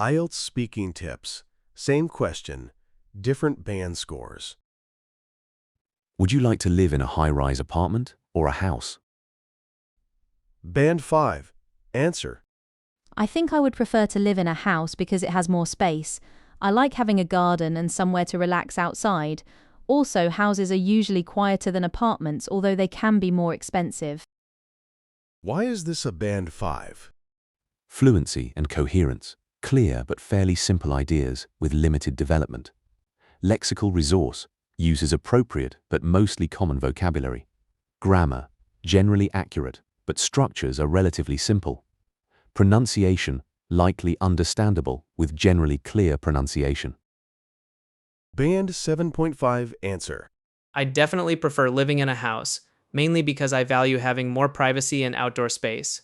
IELTS speaking tips. Same question, different band scores. Would you like to live in a high-rise apartment or a house? Band 5. Answer. I think I would prefer to live in a house because it has more space. I like having a garden and somewhere to relax outside. Also, houses are usually quieter than apartments, although they can be more expensive. Why is this a Band 5? Fluency and coherence. Clear but fairly simple ideas with limited development. Lexical resource. Uses appropriate but mostly common vocabulary. Grammar. Generally accurate, but structures are relatively simple. Pronunciation. Likely understandable with generally clear pronunciation. Band 7.5. Answer. I definitely prefer living in a house, mainly because I value having more privacy and outdoor space.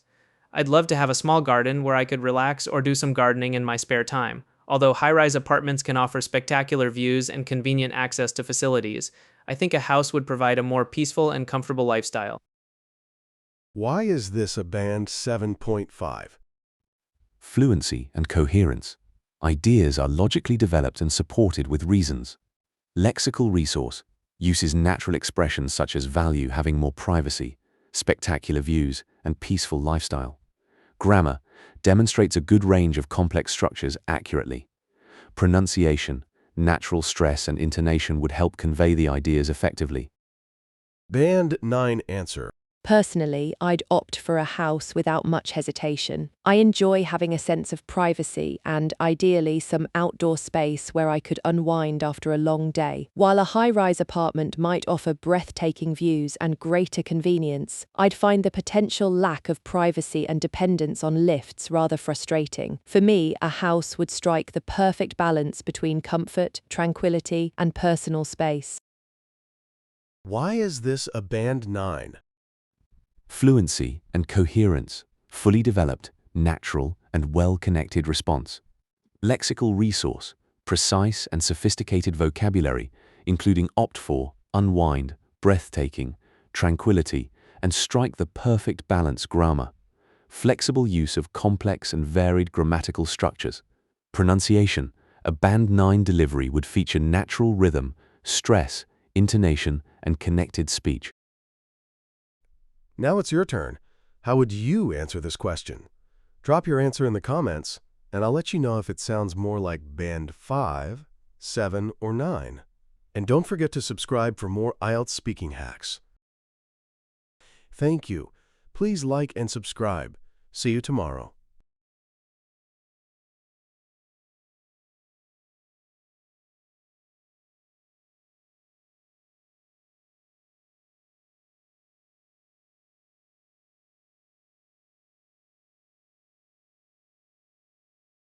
I'd love to have a small garden where I could relax or do some gardening in my spare time. Although high-rise apartments can offer spectacular views and convenient access to facilities, I think a house would provide a more peaceful and comfortable lifestyle. Why is this a Band 7.5? Fluency and coherence. Ideas are logically developed and supported with reasons. Lexical resource. Uses natural expressions such as value having more privacy, spectacular views, and peaceful lifestyle. Grammar. Demonstrates a good range of complex structures accurately. Pronunciation. Natural stress and intonation would help convey the ideas effectively. Band 9. Answer. Personally, I'd opt for a house without much hesitation. I enjoy having a sense of privacy and, ideally, some outdoor space where I could unwind after a long day. While a high-rise apartment might offer breathtaking views and greater convenience, I'd find the potential lack of privacy and dependence on lifts rather frustrating. For me, a house would strike the perfect balance between comfort, tranquility, and personal space. Why is this a Band 9? Fluency and coherence. Fully developed, natural, and well-connected response. Lexical resource. Precise and sophisticated vocabulary, including opt for, unwind, breathtaking, tranquility, and strike the perfect balance grammar. Flexible use of complex and varied grammatical structures. Pronunciation. A Band 9 delivery would feature natural rhythm, stress, intonation, and connected speech. Now it's your turn. How would you answer this question? Drop your answer in the comments, and I'll let you know if it sounds more like Band 5, 7, or 9. And don't forget to subscribe for more IELTS speaking hacks. Thank you. Please like and subscribe. See you tomorrow.